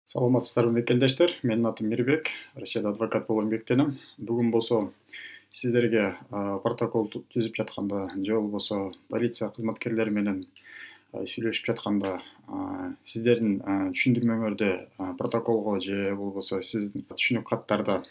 Саламатсыздарбы мекендештер. Менин атым Мирбек. Россияда адвокат болуп эмгектенем. Бүгүн болсо сиздерге протокол түзүп жатканда же болбосо полиция кызматкерлери менен сүйлөшүп жатканда сиздердин түшүндүрмөңөрдө протоколго же болбосо сиздин түшүнүк каттарда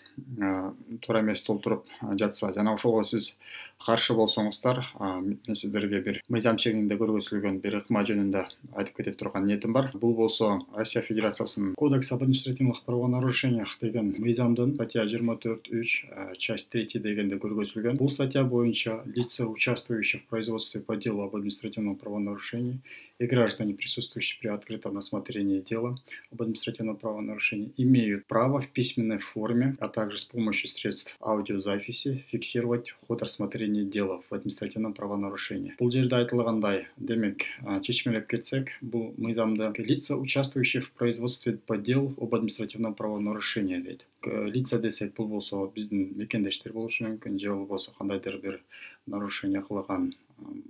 туура эмес толтуруп жатса жана ошого сиз каршы болсоңуздар, мен сиздерге бир мыйзам чегинде көргөзүлгөн бир ыкма жөнүндө айтып кете турган ниетим бар. Бул болсо Россия Федерациясынын Кодекс об административных правонарушениях деген мыйзамдын статья 24.3 часть 3 дегенде көргөзүлгөн. Бул статья боюнча лица, участвующие в производстве по делу об административном правонарушении, и граждане, присутствующие при открытом рассмотрении дела об административном правонарушении, имеют право в письменной форме, а также с помощью средств аудиозаписи фиксировать ход рассмотрения дела в административном правонарушении. Бул жерде айтылгандай, демек, чечмелеп кетсек, бул мыйзамда лица, участвующие в производстве по делу об административном правонарушении дейт. Лица десек, бул болсо биздин мекендештер болушу мүмкүн, же болбосо кандайдыр бир нарушение кылган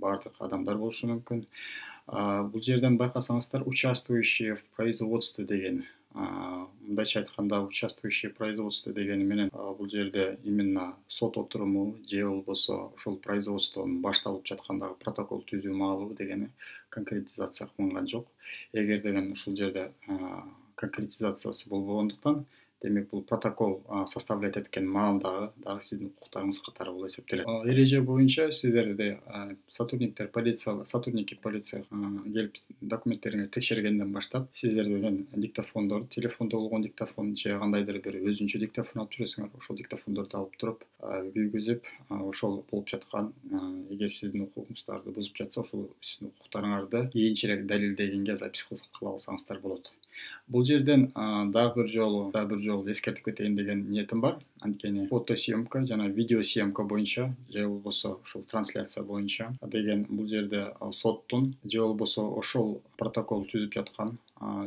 бардык адамдар болушу мүмкүн. Бул жерден байкасаңыздар, участвующие в производстве деген, мындайча айтканда, участвующие в производстве дегени менен бул жерде именно сот отуруму же болбосо ошол производствонун башталып жаткандагы протокол түзүү маалыбы дегени конкретизация кылынган жок. Эгер деген ушул жерде конкретизациясы болбогондуктан, демек бул протокол составлять эткен маалдагы дагы сиздин укуктарыңыз катары болуп эсептелет. Эреже боюнча сиздерде сотрудники полиция келип документтериңерди текшергенден баштап, сиздер деген диктофондор, телефондо болгон диктофон же кандайдыр бир өзүнчө диктофон алып жүрөсүңөр, ошол диктофондорду алып туруп, күйгүзүп, ошол болуп жаткан, эгер сиздин укугуңуздарды бузуп жатса, ошол сиздин укуктарыңарды кийинчерээк далилдегенге запись кыла алсаңыздар болот. Бул жерден дагы бир жолу эскертип кетейин деген ниетим бар. Анткени фотосъемка жана видеосъемка боюнча же болбосо ошол трансляция боюнча деген бул жерде соттун же болбосо ошол протокол түзүп жаткан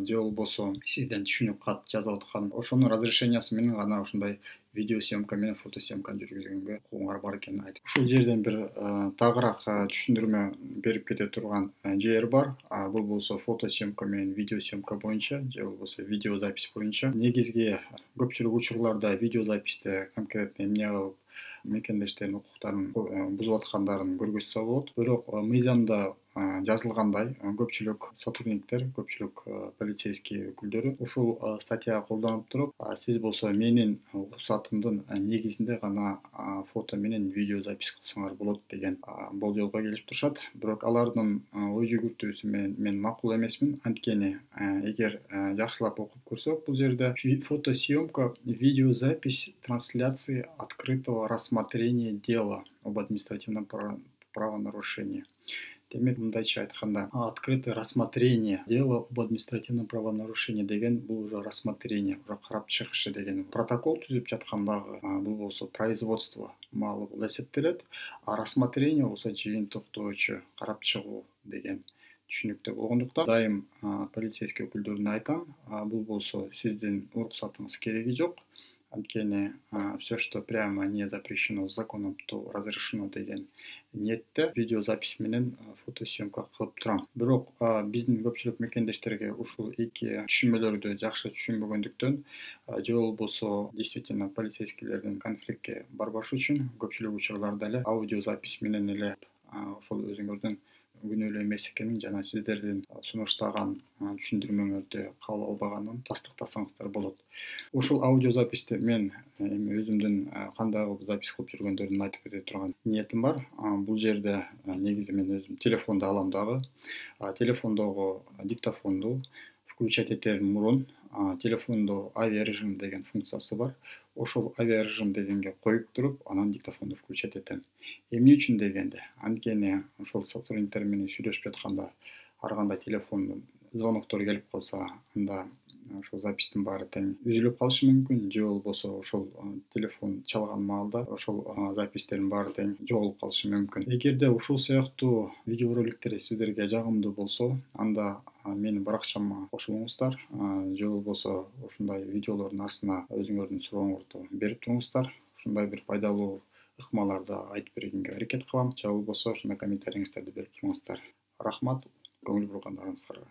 же болбосо сизден түшүнүк кат жазып аткан ошонун разрешениясы менен гана ушундай видеосъемка менен фотосъемканы жүргүзгөнгө укугуңар бар экенин айтып. Ушул жерден бир тагыраак түшүндүрмө берип кете турган жер бар. Бул болсо фотосъемка менен видеосъемка боюнча же болбосо видеозапись боюнча. Негизги көпчүлүк учурларда видеозаписте конкретно эмне кылып мекендештердин укуктарын бузуп аткандарын көргөзсө болот. Бирок мыйзамда жазылгандай көпчүлүк сотрудниктер, көпчүлүк полицейский өкүлдөрү ушул статьяга колдонуп туруп, сиз болсо менин уруксатымдын негизинде гана фото менен видеозапись кылсаңар болот деген болжолго келип турушат. Бирок алардын ой жүгүртүүсү мен макул эмесмин. Анткени эгер жакшылап окуп көрсөк, бул жерде фотосъемка, видеозапись трансляции открытого рассмотрения дела об административном правонарушении. Демек, мындайча айтканда, открытое рассмотрение дела об административном правонарушении деген бул уже рассмотрение, уже карап чыгышы деген. Протокол түзүп жаткандагы бул болсо производство маалы болуп эсептелет, а рассмотрение болсо жыйынтыктоочу, карап чыгуу деген түшүнүктө болгондуктан дайым полицейский өкүлдөрүнө айтам, бул болсо сиздин уруксатыңыз кереги жок. Анткени все, что прямо не запрещено законом, то разрешено деген ниетте видеозапись менен фотосъемка кылып турам. Бирок биздин көпчүлүк мекендештерге ушул эки түшүнмөлөрдү жакшы түшүнбөгөндүктөн же болбосо действительно полицейскийлердин конфликтке барбаш үчүн көпчүлүк учурларда эле аудиозапись менен эле ошол өзүңөрдүн күнөөлүү эмес экенин жана сиздердин сунуштаган түшүндүрмөңөрдү кабыл албаганын тастыктасаңыздар болот. Ушул аудиозаписти мен эми өзүмдүн кандай кылып запись кылып жүргөндөрүн айтып кете турган ниетим бар. Бул жерде негизи мен өзүм телефонду алам дагы. Телефондогу диктофонду включать этер мурун телефондо авиарежим деген функциясы бар. Ошол авиарежим дегенге коюп туруп, анан диктофонду включать этем. Эмне үчүн дегенде, анткени ошол сотрудниктер менен сүйлөшүп жатканда ар кандай телефондон звоноктор келип калса, анда ошол запистин баары тең үзүлүп калышы мүмкүн, же болбосо ошол телефон чалган маалда ошол запистердин баары тең жоголуп калышы мүмкүн. Эгерде ушул сыяктуу видеороликтер сиздерге жагымдуу болсо, анда менин баракчама кошулуңуздар, же болбосо ушундай видеолордун астына өзүңөрдүн сурооңорду берип туруңуздар. Ушундай бир пайдалуу ыкмаларды айтып бергенге аракет кылам. Же болбосо ушундай комментарийиңиздерди берип туруңуздар. Рахмат, көңүл бургандарыңызга.